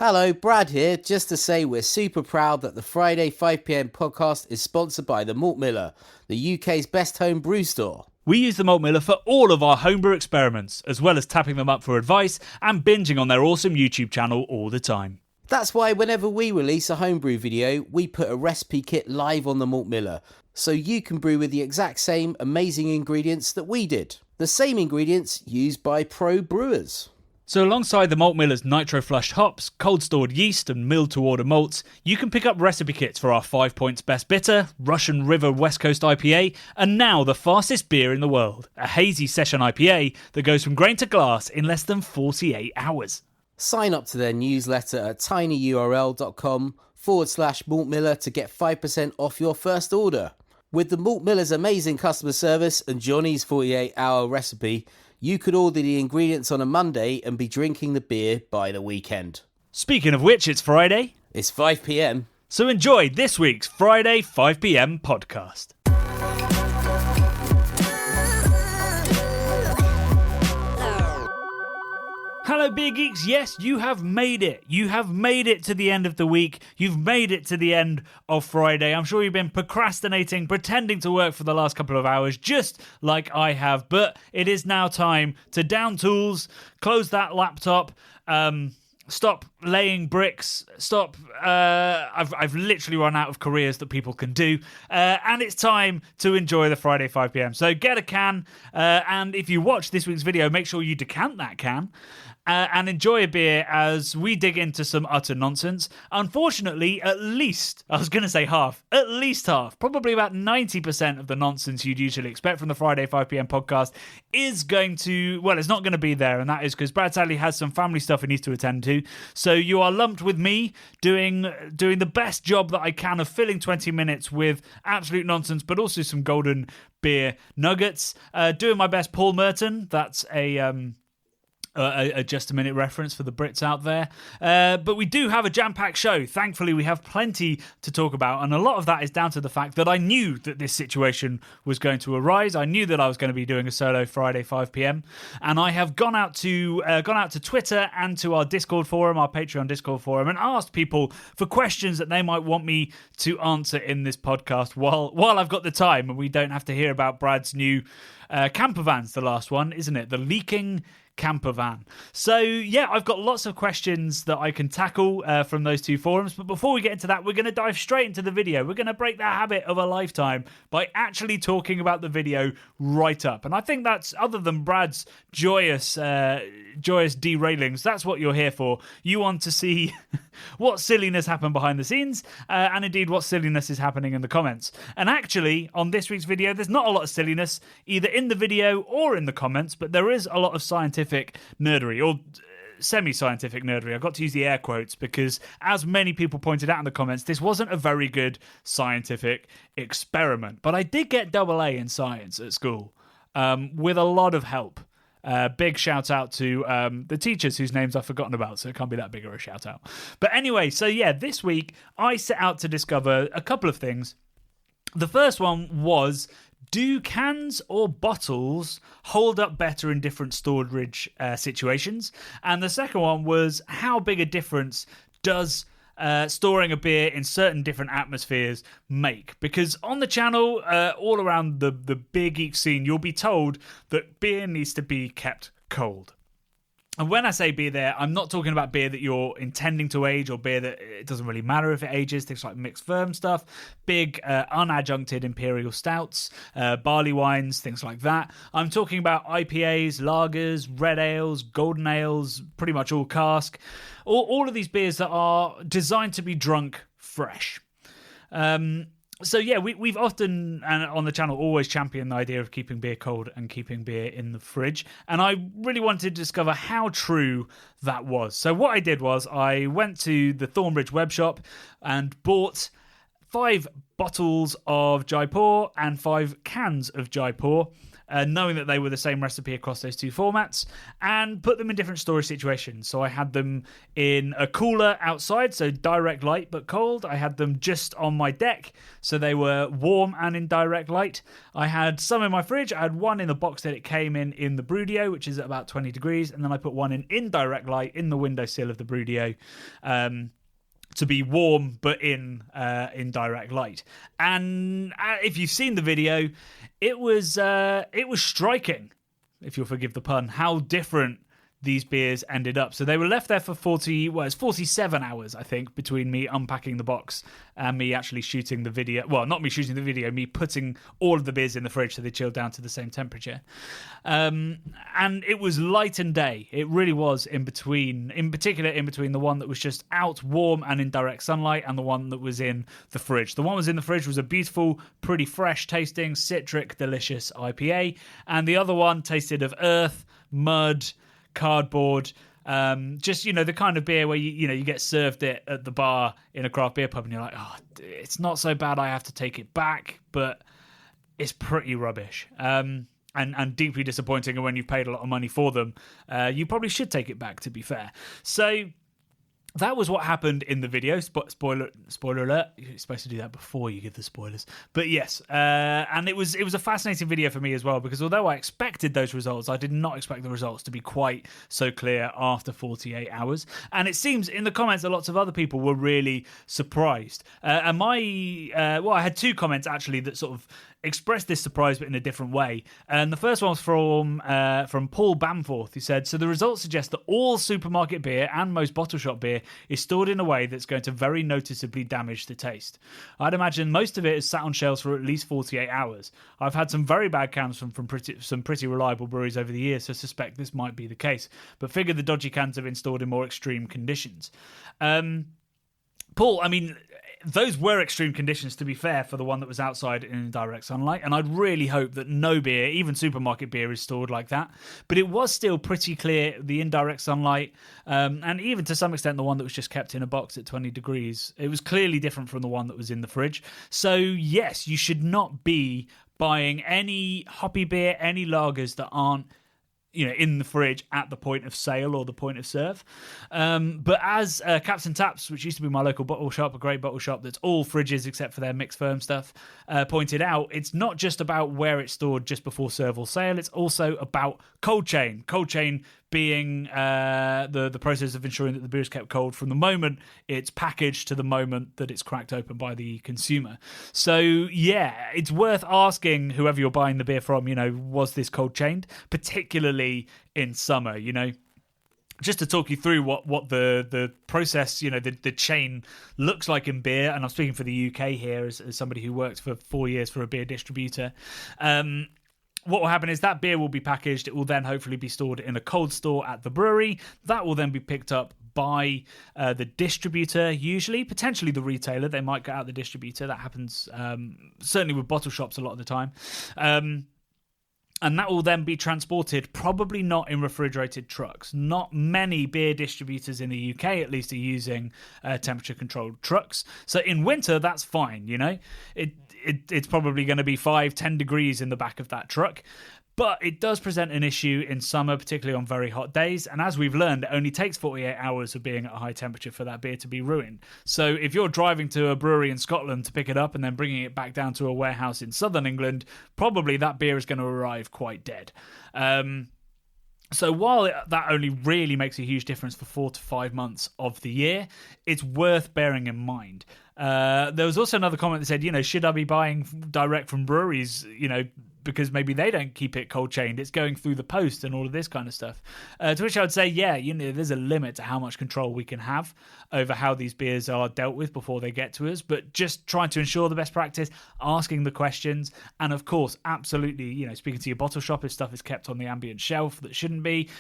Hello, Brad here, just to say we're super proud that the Friday 5pm podcast is sponsored by the Malt Miller, the UK's best home brew store. We use the Malt Miller for all of our homebrew experiments, as well as tapping them up for advice and binging on their awesome YouTube channel all the time. That's why whenever we release a homebrew video, we put a recipe kit live on the Malt Miller, so you can brew with the exact same amazing ingredients that we did. The same ingredients used by pro brewers. So alongside the Malt Miller's nitro-flushed hops, cold-stored yeast and milled-to-order malts, you can pick up recipe kits for our 5 Points Best Bitter, Russian River West Coast IPA, and now the fastest beer in the world, a hazy session IPA that goes from grain to glass in less than 48 hours. Sign up to their newsletter at tinyurl.com/Malt Miller to get 5% off your first order. With the Malt Miller's amazing customer service and Johnny's 48-hour recipe, you could order the ingredients on a Monday and be drinking the beer by the weekend. Speaking of which, it's Friday. It's 5pm. So enjoy this week's Friday 5pm podcast. Hello, Beer Geeks. Yes, you have made it. You have made it to the end of the week. You've made it to the end of Friday. I'm sure you've been procrastinating, pretending to work for the last couple of hours, just like I have. But it is now time to down tools, close that laptop, stop laying bricks, stop. I've literally run out of careers that people can do. And it's time to enjoy the Friday 5pm. So get a can. And if you watch this week's video, make sure you decant that can. And enjoy a beer as we dig into some utter nonsense. Unfortunately, at least half, probably about 90% of the nonsense you'd usually expect from the Friday 5pm podcast is going to, well, it's not going to be there, and that is because Brad sadly has some family stuff he needs to attend to. So you are lumped with me doing the best job that I can of filling 20 minutes with absolute nonsense, but also some golden beer nuggets. Doing my best, Paul Merton. That's a just a minute reference for the Brits out there. But we do have a jam-packed show. Thankfully, we have plenty to talk about, and a lot of that is down to the fact that I knew that this situation was going to arise. I knew that I was going to be doing a solo Friday 5pm, and I have gone out to Twitter and to our Discord forum, our Patreon Discord forum, and asked people for questions that they might want me to answer in this podcast while I've got the time, and we don't have to hear about Brad's new camper van's the last one, isn't it? The leaking camper van. So yeah, I've got lots of questions that I can tackle from those two forums, but before we get into that, we're going to dive straight into the video. We're going to break the habit of a lifetime by actually talking about the video right up, and I think that's, other than Brad's joyous derailings, that's what you're here for. You want to see what silliness happened behind the scenes, and indeed what silliness is happening in the comments. And actually, on this week's video, there's not a lot of silliness either in the video or in the comments, but there is a lot of scientific nerdery, or semi-scientific nerdery. I've got to use the air quotes because, as many people pointed out in the comments, this wasn't a very good scientific experiment. But I did get AA in science at school, with a lot of help. Big shout out to the teachers whose names I've forgotten about, so it can't be that big of a shout out. But anyway, so yeah, this week I set out to discover a couple of things. The first one was, do cans or bottles hold up better in different storage situations? And the second one was, how big a difference does storing a beer in certain different atmospheres make? Because on the channel, all around the beer geek scene, you'll be told that beer needs to be kept cold. And when I say beer there, I'm not talking about beer that you're intending to age, or beer that it doesn't really matter if it ages, things like mixed firm stuff, big unadjuncted imperial stouts, barley wines, things like that. I'm talking about IPAs, lagers, red ales, golden ales, pretty much all cask. All of these beers that are designed to be drunk fresh. So yeah, we've often, and on the channel, always championed the idea of keeping beer cold and keeping beer in the fridge. And I really wanted to discover how true that was. So what I did was I went to the Thornbridge web shop and bought 5 bottles of Jaipur and 5 cans of Jaipur. knowing that they were the same recipe across those two formats, and put them in different storage situations. So I had them in a cooler outside, so direct light but cold. I had them just on my deck, so they were warm and in direct light. I had some in my fridge. I had one in the box that it came in the Brudio, which is at about 20 degrees, and then I put one in indirect light in the windowsill of the Brudio, to be warm but in direct light. And if you've seen the video, it was striking, if you'll forgive the pun, how different these beers ended up. So they were left there for 47 hours, I think, between me unpacking the box and me actually shooting the video. Well, not me shooting the video, me putting all of the beers in the fridge so they chilled down to the same temperature. And it was light and day. It really was in particular in between the one that was just out warm and in direct sunlight and the one that was in the fridge. The one that was in the fridge was a beautiful, pretty fresh tasting, citric, delicious IPA. And the other one tasted of earth, mud, cardboard, just the kind of beer where you get served it at the bar in a craft beer pub and you're like, oh, it's not so bad, I have to take it back, but it's pretty rubbish, and deeply disappointing. And when you've paid a lot of money for them, you probably should take it back, to be fair. So that was what happened in the video. Spoiler alert. You're supposed to do that before you give the spoilers. But yes, and it was a fascinating video for me as well, because although I expected those results, I did not expect the results to be quite so clear after 48 hours. And it seems in the comments that lots of other people were really surprised. And I had two comments actually that sort of expressed this surprise but in a different way. And the first one was from Paul Bamforth, who said, so the results suggest that all supermarket beer and most bottle shop beer is stored in a way that's going to very noticeably damage the taste. I'd imagine most of it is sat on shelves for at least 48 hours. I've had some very bad cans from some pretty reliable breweries over the years, so I suspect this might be the case, but figure the dodgy cans have been stored in more extreme conditions. Paul, I mean, those were extreme conditions, to be fair, for the one that was outside in direct sunlight, and I'd really hope that no beer, even supermarket beer, is stored like that. But it was still pretty clear, the indirect sunlight, and even to some extent the one that was just kept in a box at 20 degrees. It was clearly different from the one that was in the fridge. So yes, you should not be buying any hoppy beer, any lagers that aren't in the fridge at the point of sale or the point of serve. But as Captain Taps, which used to be my local bottle shop, a great bottle shop that's all fridges except for their mixed firm stuff, pointed out, it's not just about where it's stored just before serve or sale, it's also about cold chain. Cold chain being the process of ensuring that the beer is kept cold from the moment it's packaged to the moment that it's cracked open by the consumer. So yeah, it's worth asking whoever you're buying the beer from, was this cold chained, particularly in summer, just to talk you through what the process, the chain looks like in beer. And I'm speaking for the UK here as somebody who worked for 4 years for a beer distributor. What will happen is that beer will be packaged. It will then hopefully be stored in a cold store at the brewery. That will then be picked up by the distributor, usually, potentially the retailer. They might get out the distributor. That happens certainly with bottle shops a lot of the time. And that will then be transported, probably not in refrigerated trucks. Not many beer distributors in the UK, at least, are using temperature-controlled trucks. So in winter, that's fine, It's probably going to be 5-10 degrees in the back of that truck. But it does present an issue in summer, particularly on very hot days. And as we've learned, it only takes 48 hours of being at a high temperature for that beer to be ruined. So if you're driving to a brewery in Scotland to pick it up and then bringing it back down to a warehouse in southern England, probably that beer is going to arrive quite dead. So while that only really makes a huge difference for 4 to 5 months of the year, it's worth bearing in mind. There was also another comment that said, should I be buying direct from breweries, because maybe they don't keep it cold chained, it's going through the post and all of this kind of stuff. To which I would say, there's a limit to how much control we can have over how these beers are dealt with before they get to us, but just trying to ensure the best practice, asking the questions, and of course, absolutely, speaking to your bottle shop if stuff is kept on the ambient shelf that shouldn't be,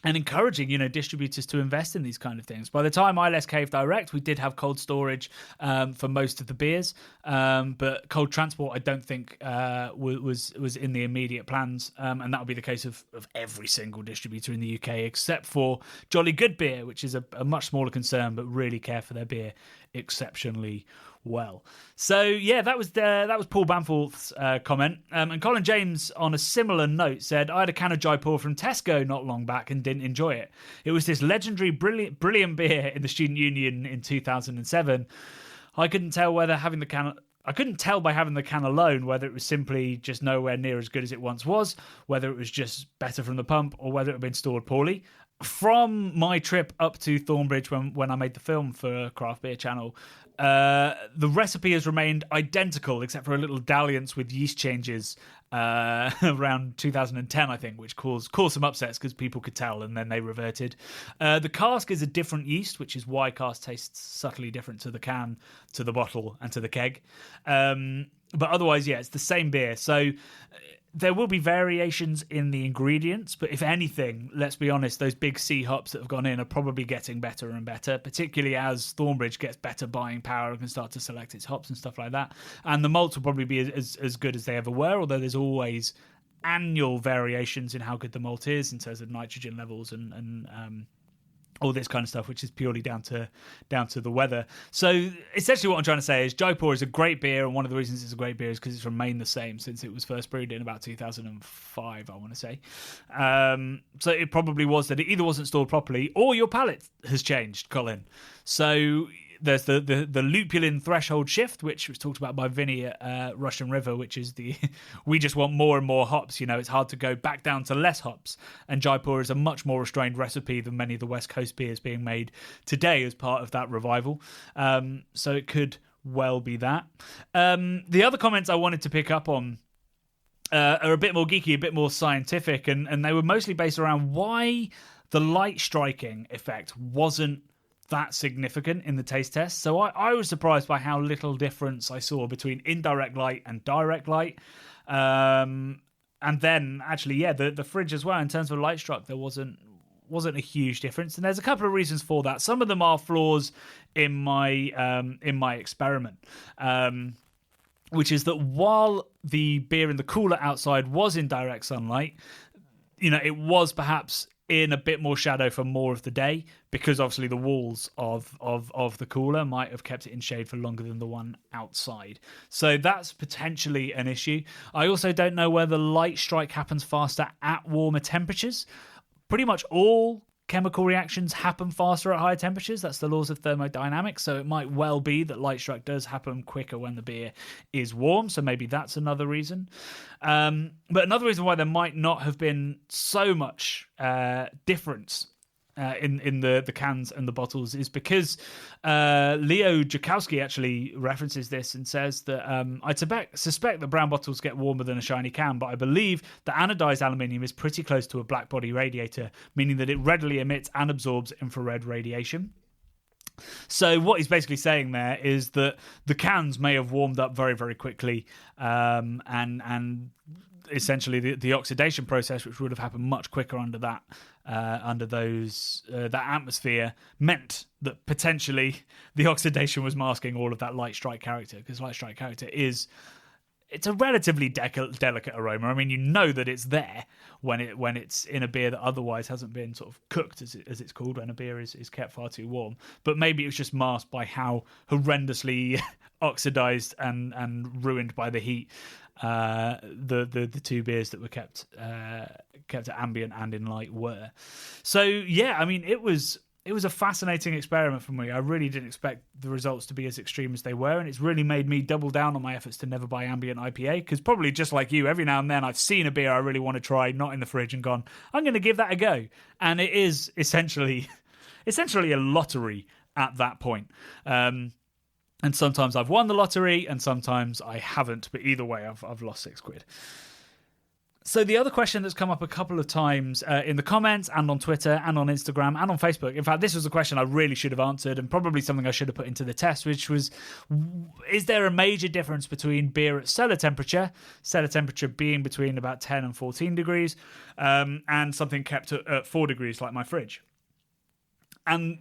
and encouraging, distributors to invest in these kind of things. By the time ILS Cave Direct, we did have cold storage for most of the beers, but cold transport, I don't think was in the immediate plans, and that would be the case of every single distributor in the UK, except for Jolly Good Beer, which is a much smaller concern, but really care for their beer exceptionally well. So yeah, that was Paul Bamforth's comment. And Colin James, on a similar note, said, "I had a can of Jaipur from Tesco not long back and didn't enjoy it. It was this legendary, brilliant beer in the Student Union in 2007. I couldn't tell by having the can alone whether it was simply just nowhere near as good as it once was, whether it was just better from the pump, or whether it had been stored poorly." From my trip up to Thornbridge when I made the film for Craft Beer Channel, the recipe has remained identical except for a little dalliance with yeast changes around 2010, I think, which caused some upsets because people could tell and then they reverted. The cask is a different yeast, which is why cask tastes subtly different to the can, to the bottle, and to the keg. But otherwise, yeah, it's the same beer. So there will be variations in the ingredients, but if anything, let's be honest, those big C hops that have gone in are probably getting better and better, particularly as Thornbridge gets better buying power and can start to select its hops and stuff like that. And the malts will probably be as good as they ever were, although there's always annual variations in how good the malt is in terms of nitrogen levels and all this kind of stuff, which is purely down to the weather. So essentially what I'm trying to say is Jaipur is a great beer, and one of the reasons it's a great beer is because it's remained the same since it was first brewed in about 2005, I want to say. So it probably was that it either wasn't stored properly or your palate has changed, Colin. So there's the lupulin threshold shift, which was talked about by Vinny at Russian River, which is we just want more and more hops. You know, it's hard to go back down to less hops. And Jaipur is a much more restrained recipe than many of the West Coast beers being made today as part of that revival. So it could well be that. The other comments I wanted to pick up on are a bit more geeky, a bit more scientific, and they were mostly based around why the light striking effect wasn't that significant in the taste test. So I was surprised by how little difference I saw between indirect light and direct light. And then actually, yeah, the fridge as well, in terms of light struck, there wasn't a huge difference. And there's a couple of reasons for that. Some of them are flaws in my experiment. Which is that while the beer in the cooler outside was in direct sunlight, you know, it was perhaps in a bit more shadow for more of the day, because obviously the walls of the cooler might have kept it in shade for longer than the one outside. So that's potentially an issue. I also don't know whether light strike happens faster at warmer temperatures. Pretty much all chemical reactions happen faster at higher temperatures. That's the laws of thermodynamics. So it might well be that light strike does happen quicker when the beer is warm. So maybe that's another reason. But another reason why there might not have been so much difference in the cans and the bottles is because Leo Jakowski actually references this and says that I suspect that brown bottles get warmer than a shiny can, but I believe that anodized aluminium is pretty close to a black body radiator, meaning that it readily emits and absorbs infrared radiation. So what he's basically saying there is that the cans may have warmed up very, very quickly, and essentially the oxidation process, which would have happened much quicker under that atmosphere, meant that potentially the oxidation was masking all of that light strike character, because light strike character it's a relatively delicate aroma. I mean, you know that it's there when it's in a beer that otherwise hasn't been sort of cooked, as it's called, when a beer is kept far too warm. But maybe it was just masked by how horrendously oxidized and ruined by the heat the two beers that were kept at ambient and in light were. So yeah, I mean, it was a fascinating experiment for me. I really didn't expect the results to be as extreme as they were, and it's really made me double down on my efforts to never buy ambient IPA, because probably just like you, every now and then I've seen a beer I really want to try, not in the fridge, and gone, I'm going to give that a go. And it is essentially a lottery at that point. And sometimes I've won the lottery, and sometimes I haven't. But either way, I've lost £6. So the other question that's come up a couple of times in the comments and on Twitter and on Instagram and on Facebook, in fact, this was a question I really should have answered, and probably something I should have put into the test, which was, is there a major difference between beer at cellar temperature being between about 10 and 14 degrees, and something kept at 4 degrees like my fridge? And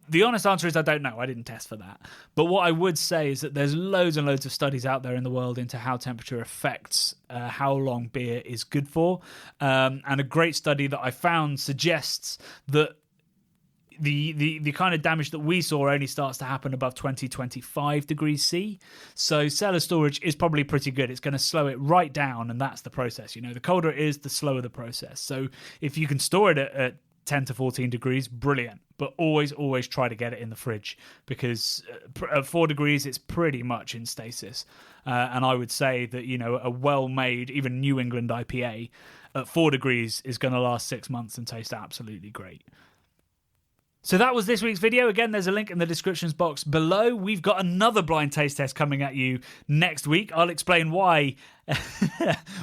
the honest answer is I don't know. I didn't test for that. But what I would say is that there's loads and loads of studies out there in the world into how temperature affects how long beer is good for. And a great study that I found suggests that the kind of damage that we saw only starts to happen above 25 degrees C. So cellar storage is probably pretty good. It's going to slow it right down, and that's the process. The colder it is, the slower the process. So if you can store it at 10 to 14 degrees, brilliant. But always try to get it in the fridge, because at 4 degrees, it's pretty much in stasis. And I would say that, a well-made, even New England IPA at 4 degrees is going to last 6 months and taste absolutely great. So that was this week's video. Again, there's a link in the descriptions box below. We've got another blind taste test coming at you next week. I'll explain why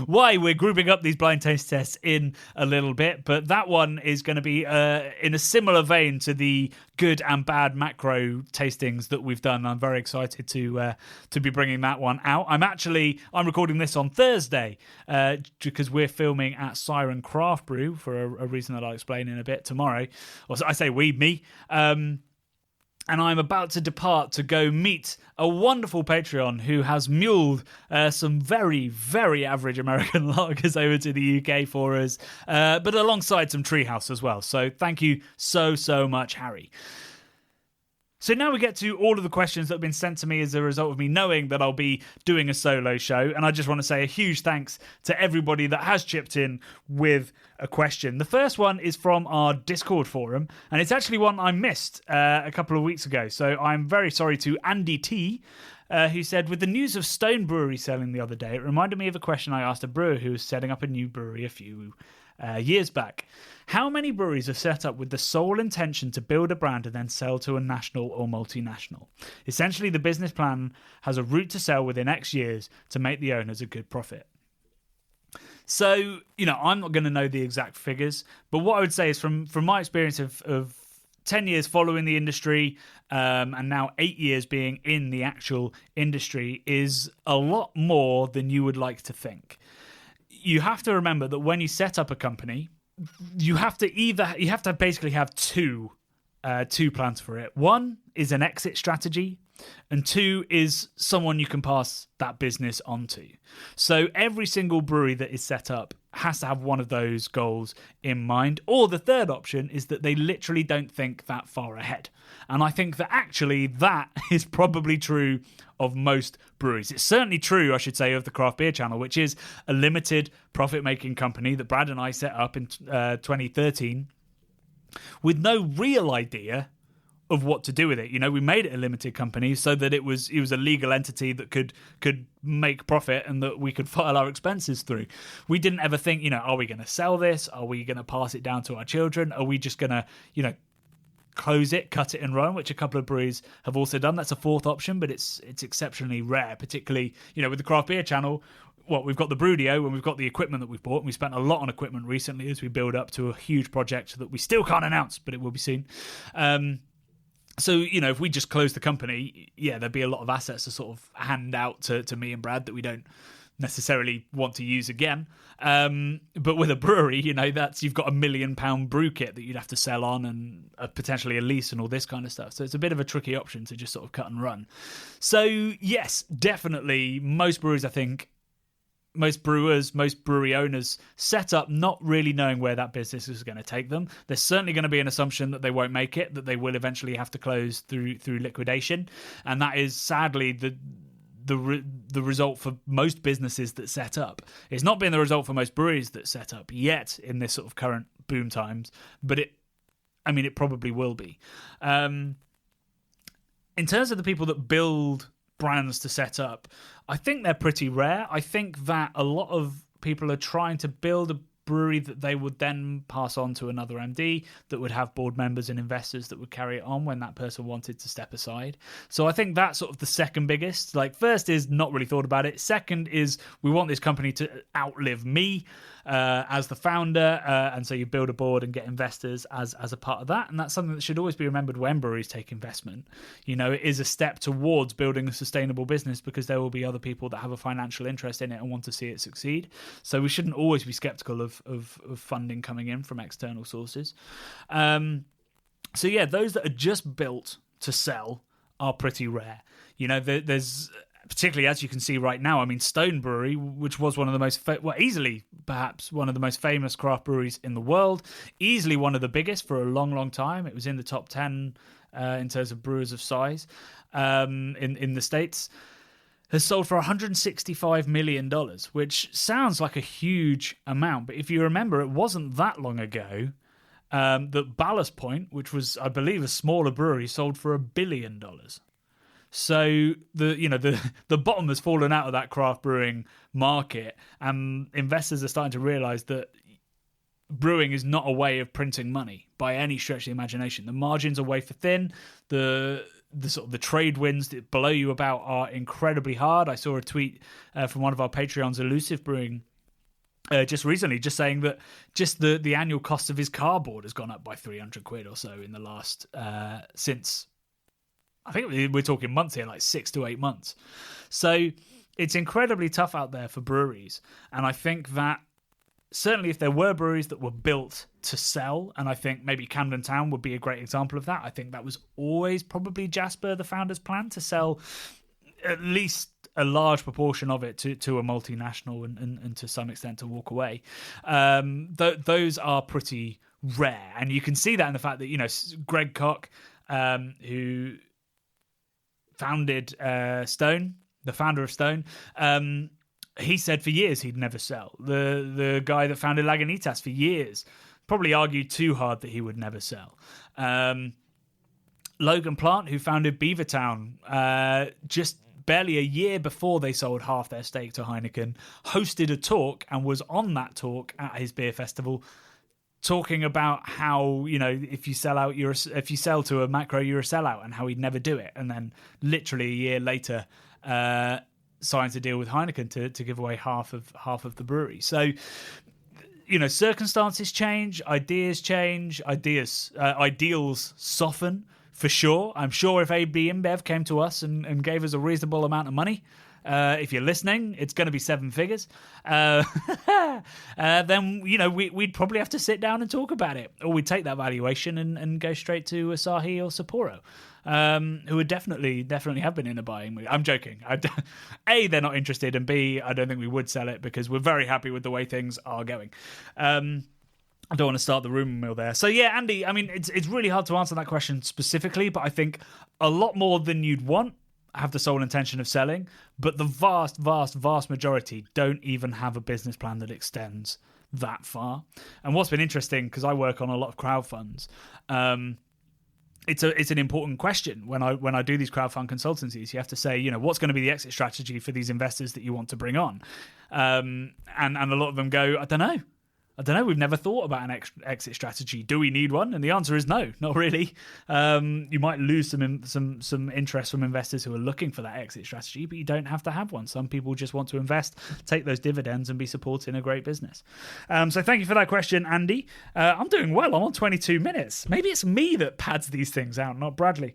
we're grouping up these blind taste tests in a little bit, but that one is going to be in a similar vein to the good and bad macro tastings that we've done. I'm very excited to be bringing that one out. I'm recording this on Thursday because we're filming at Siren Craft Brew for a reason that I'll explain in a bit tomorrow. Or I say me. And I'm about to depart to go meet a wonderful Patreon who has muled some very, very average American lagers over to the UK for us, but alongside some Treehouse as well. So thank you so much, Harry. So now we get to all of the questions that have been sent to me as a result of me knowing that I'll be doing a solo show. And I just want to say a huge thanks to everybody that has chipped in with a question. The first one is from our Discord forum, and it's actually one I missed a couple of weeks ago. So I'm very sorry to Andy T, who said, with the news of Stone Brewery selling the other day, it reminded me of a question I asked a brewer who was setting up a new brewery a few years back. How many breweries are set up with the sole intention to build a brand and then sell to a national or multinational? Essentially, the business plan has a route to sell within X years to make the owners a good profit. So, I'm not going to know the exact figures, but what I would say is from my experience of 10 years following the industry and now 8 years being in the actual industry is a lot more than you would like to think. You have to remember that when you set up a company, you have to basically have two plans for it. One is an exit strategy, and two is someone you can pass that business on to. So every single brewery that is set up has to have one of those goals in mind. Or the third option is that they literally don't think that far ahead. And I think that actually that is probably true of most breweries. It's certainly true, I should say, of the Craft Beer Channel, which is a limited profit-making company that Brad and I set up in 2013 with no real idea of what to do with it. We made it a limited company so that it was a legal entity that could make profit and that we could file our expenses through. We didn't ever think, are we going to sell this? Are we going to pass it down to our children? Are we just going to, close it, cut it and run, which a couple of breweries have also done? That's a fourth option, but it's exceptionally rare, particularly, with the Craft Beer Channel. Well, we've got the Brewdio and we've got the equipment that we've bought, and we spent a lot on equipment recently as we build up to a huge project that we still can't announce, but it will be soon. So, if we just close the company, there'd be a lot of assets to sort of hand out to me and Brad that we don't necessarily want to use again. But with a brewery, you've got £1 million brew kit that you'd have to sell on, and potentially a lease and all this kind of stuff. So it's a bit of a tricky option to just sort of cut and run. So yes, definitely most breweries, I think, most brewers, most brewery owners set up not really knowing where that business is going to take them. There's certainly going to be an assumption that they won't make it, that they will eventually have to close through liquidation. And that is sadly the result for most businesses that set up. It's not been the result for most breweries that set up yet in this sort of current boom times, but it probably will be. In terms of the people that build brands to set up, I think they're pretty rare. I think that a lot of people are trying to build a brewery that they would then pass on to another MD that would have board members and investors that would carry it on when that person wanted to step aside. So I think that's sort of the second biggest. First is not really thought about it. Second is we want this company to outlive me as the founder, and so you build a board and get investors as a part of that. And that's something that should always be remembered when breweries take investment. It is a step towards building a sustainable business, because there will be other people that have a financial interest in it and want to see it succeed. So we shouldn't always be skeptical of funding coming in from external sources. Those that are just built to sell are pretty rare. There's particularly as you can see right now. I mean, Stone Brewery, which was one of the most, easily perhaps one of the most famous craft breweries in the world, easily one of the biggest for a long, long time. It was in the top 10 in terms of brewers of size in the States, has sold for $165 million, which sounds like a huge amount. But if you remember, it wasn't that long ago that Ballast Point, which was, I believe, a smaller brewery, sold for $1 billion. So the bottom has fallen out of that craft brewing market, and investors are starting to realise that brewing is not a way of printing money by any stretch of the imagination. The margins are way for thin. The sort of the trade winds that below you about are incredibly hard. I saw a tweet from one of our Patreons, Elusive Brewing, just recently, just saying that just the annual cost of his cardboard has gone up by 300 quid or so in the last since, I think we're talking months here, like 6 to 8 months. So it's incredibly tough out there for breweries, and I think that certainly if there were breweries that were built to sell, and I think maybe Camden Town would be a great example of that. I think that was always probably Jasper, the founder's plan, to sell at least a large proportion of it to a multinational and to some extent to walk away. Those are pretty rare, and you can see that in the fact that, Greg Koch, who founded Stone, the founder of Stone, he said for years he'd never sell. The guy that founded Lagunitas for years probably argued too hard that he would never sell. Logan Plant, who founded Beavertown, just barely a year before they sold half their stake to Heineken, hosted a talk and was on that talk at his beer festival, talking about how, if you sell to a macro, you're a sellout, and how he'd never do it. And then literally a year later, signs a deal with Heineken to give away half of the brewery. So, circumstances change, ideas change, ideals soften for sure. I'm sure if AB InBev came to us and gave us a reasonable amount of money, if you're listening, it's going to be 7 figures. Then we'd probably have to sit down and talk about it, or we'd take that valuation and go straight to Asahi or Sapporo, who would definitely have been in a buying mood. I'm joking. A, they're not interested, and B, I don't think we would sell it because we're very happy with the way things are going. I don't want to start the rumour mill there. So yeah, Andy, I mean, it's really hard to answer that question specifically, but I think a lot more than you'd want have the sole intention of selling, but the vast, vast, vast majority don't even have a business plan that extends that far. And what's been interesting, because I work on a lot of crowdfunds, it's an important question when I do these crowdfund consultancies. You have to say, what's going to be the exit strategy for these investors that you want to bring on, and a lot of them go, I don't know. We've never thought about an exit strategy. Do we need one? And the answer is no, not really. You might lose some interest from investors who are looking for that exit strategy, but you don't have to have one. Some people just want to invest, take those dividends, and be supporting a great business. So thank you for that question, Andy. I'm doing well. I'm on 22 minutes. Maybe it's me that pads these things out, not Bradley.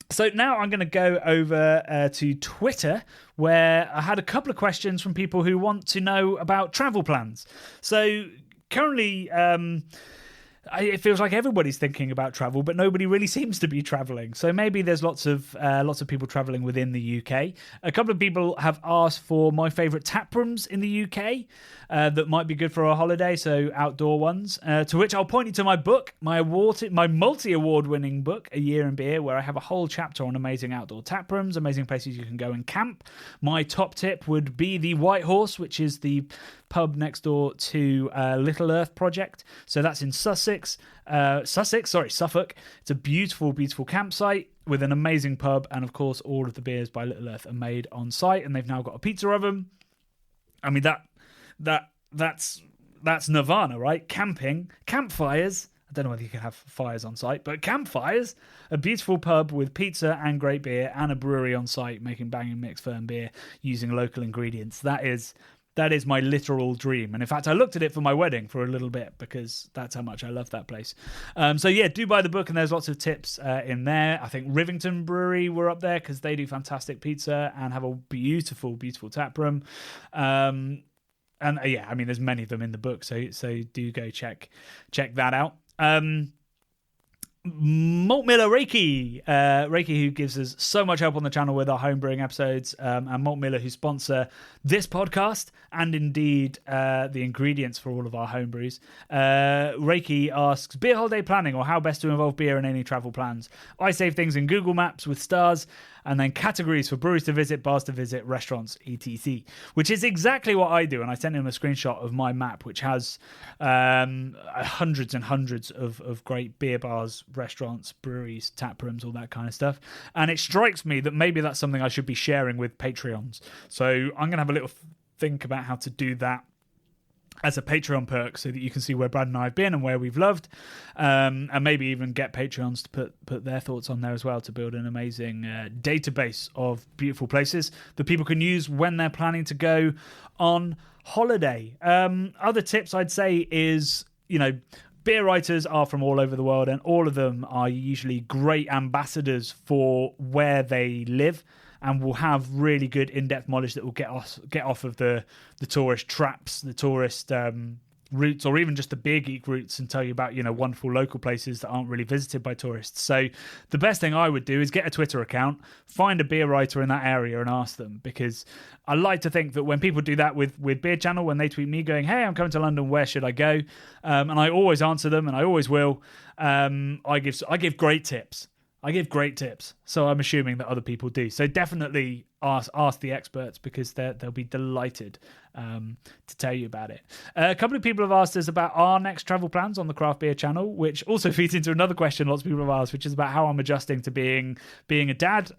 So now I'm going to go over to Twitter, where I had a couple of questions from people who want to know about travel plans. So currently, it feels like everybody's thinking about travel, but nobody really seems to be traveling. So maybe there's lots of people traveling within the UK. A couple of people have asked for my favourite tap rooms in the UK that might be good for a holiday, so outdoor ones. To which I'll point you to my book, my multi-award-winning book, A Year in Beer, where I have a whole chapter on amazing outdoor tap rooms, amazing places you can go and camp. My top tip would be the White Horse, which is the pub next door to Little Earth Project. So that's in Suffolk. It's a beautiful, beautiful campsite with an amazing pub, and of course all of the beers by Little Earth are made on site, and they've now got a pizza oven. I mean, that's nirvana, right? Campfires. I don't know whether you can have fires on site, but campfires, a beautiful pub with pizza and great beer, and a brewery on site making banging mixed firm beer using local ingredients. That is my literal dream. And in fact, I looked at it for my wedding for a little bit because that's how much I love that place. So yeah, do buy the book, and there's lots of tips in there. I think Rivington Brewery were up there because they do fantastic pizza and have a beautiful, beautiful tap room. And yeah, I mean, there's many of them in the book, so do go check that out. Malt Miller Reiki, who gives us so much help on the channel with our homebrewing episodes, and Malt Miller, who sponsor this podcast and indeed the ingredients for all of our homebrews. Reiki asks, beer holiday planning or how best to involve beer in any travel plans. I save things in Google Maps with stars and then categories for breweries to visit, bars to visit, restaurants, etc. Which is exactly what I do. And I sent him a screenshot of my map, which has hundreds and hundreds of great beer bars, restaurants, breweries, tap rooms, all that kind of stuff. And it strikes me that maybe that's something I should be sharing with Patreons. So I'm going to have a little think about how to do that as a Patreon perk so that you can see where Brad and I have been and where we've loved, and maybe even get Patreons to put their thoughts on there as well to build an amazing database of beautiful places that people can use when they're planning to go on holiday. Other tips I'd say is, beer writers are from all over the world and all of them are usually great ambassadors for where they live, and will have really good in-depth knowledge that will get off of the tourist traps, the tourist routes, or even just the beer geek routes, and tell you about wonderful local places that aren't really visited by tourists. So the best thing I would do is get a Twitter account, find a beer writer in that area and ask them, because I like to think that when people do that with Beer Channel, when they tweet me going, hey, I'm coming to London, where should I go? And I always answer them, and I always will. I give great tips. So I'm assuming that other people do. So definitely ask the experts, because they'll be delighted to tell you about it. A couple of people have asked us about our next travel plans on the Craft Beer Channel, which also feeds into another question lots of people have asked, which is about how I'm adjusting to being a dad.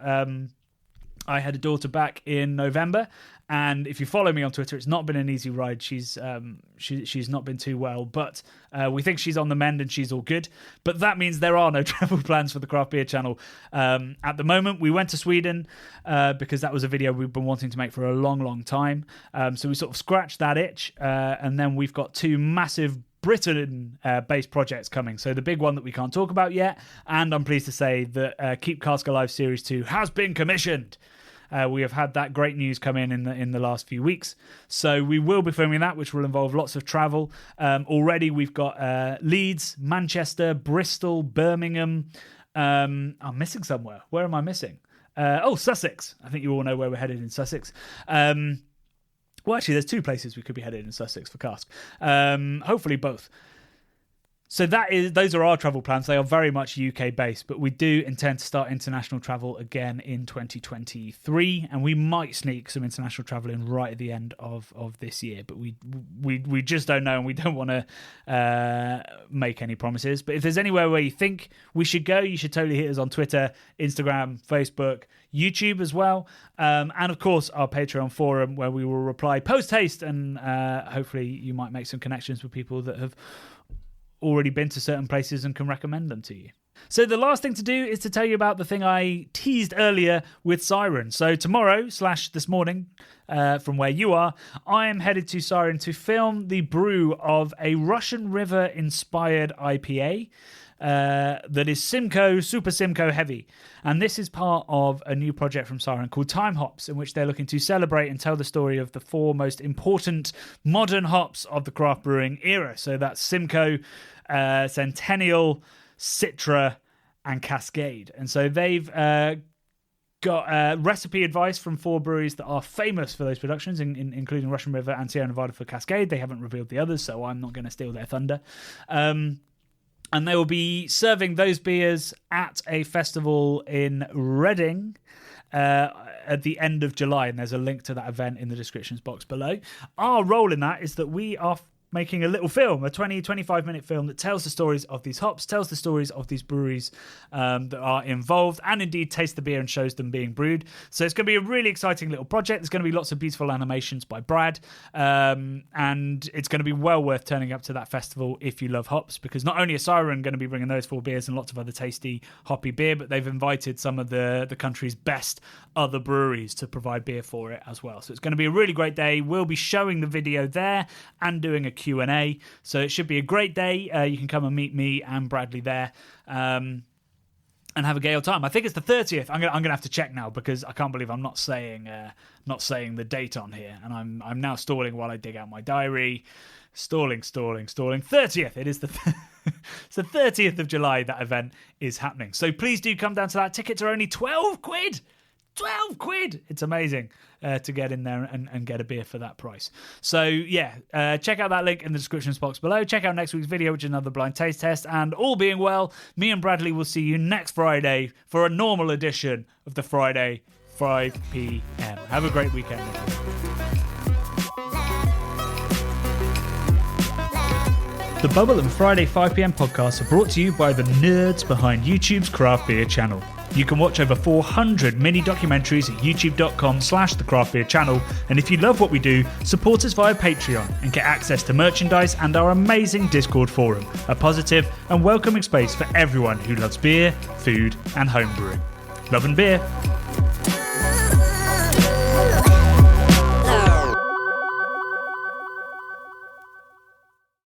I had a daughter back in November, and if you follow me on Twitter, it's not been an easy ride. She's not been too well, but we think she's on the mend and she's all good. But that means there are no travel plans for the Craft Beer Channel at the moment. We went to Sweden because that was a video we've been wanting to make for a long, long time. So we sort of scratched that itch, and then we've got two massive Britain-based projects coming. So the big one that we can't talk about yet, and I'm pleased to say that Keep Cask Alive Series 2 has been commissioned. We have had that great news come in the last few weeks. So we will be filming that, which will involve lots of travel. Already we've got Leeds, Manchester, Bristol, Birmingham. I'm missing somewhere. Where am I missing? Sussex. I think you all know where we're headed in Sussex. Well, actually, there's two places we could be headed in Sussex for Cask. Hopefully both. So those are our travel plans. They are very much UK based, but we do intend to start international travel again in 2023, and we might sneak some international travel in right at the end of this year. But we just don't know, and we don't want to make any promises. But if there's anywhere where you think we should go, you should totally hit us on Twitter, Instagram, Facebook, YouTube as well, and of course our Patreon forum, where we will reply post haste, and hopefully you might make some connections with people that have already been to certain places and can recommend them to you. So the last thing to do is to tell you about the thing I teased earlier with Siren. So tomorrow / this morning, from where you are, I am headed to Siren to film the brew of a Russian River inspired IPA that is Super Simcoe heavy. And this is part of a new project from Siren called Time Hops, in which they're looking to celebrate and tell the story of the four most important modern hops of the craft brewing era. So that's Simcoe, Centennial, Citra, and Cascade. And so they've got recipe advice from four breweries that are famous for those productions, including Russian River and Sierra Nevada for Cascade. They haven't revealed the others, so I'm not going to steal their thunder. And they will be serving those beers at a festival in Reading at the end of July. And there's a link to that event in the descriptions box below. Our role in that is that we are making a little film, a 20-25 minute film that tells the stories of these hops, tells the stories of these breweries that are involved, and indeed taste the beer and shows them being brewed. So it's going to be a really exciting little project. There's going to be lots of beautiful animations by Brad, and it's going to be well worth turning up to that festival if you love hops, because not only is Siren going to be bringing those four beers and lots of other tasty hoppy beer, but they've invited some of the country's best other breweries to provide beer for it as well. So it's going to be a really great day. We'll be showing the video there and doing a Q&A, so it should be a great day. You can come and meet me and Bradley there and have a gay old time. I think it's the 30th. I'm gonna have to check now, because I can't believe I'm not saying the date on here, and I'm now stalling while I dig out my diary. Stalling. 30th. It is it's the 30th of July that event is happening. So please do come down to that. Tickets are only 12 quid. 12 quid. It's amazing to get in there and get a beer for that price. So yeah, check out that link in the description box below. Check out next week's video, which is another blind taste test. And all being well, me and Bradley will see you next Friday for a normal edition of the Friday 5 p.m. Have a great weekend. The Bubble and Friday 5 p.m. podcasts are brought to you by the nerds behind YouTube's craft beer channel. You can watch over 400 mini documentaries at youtube.com/the craft beer channel. And if you love what we do, support us via Patreon and get access to merchandise and our amazing Discord forum, a positive and welcoming space for everyone who loves beer, food and homebrewing. Love and beer.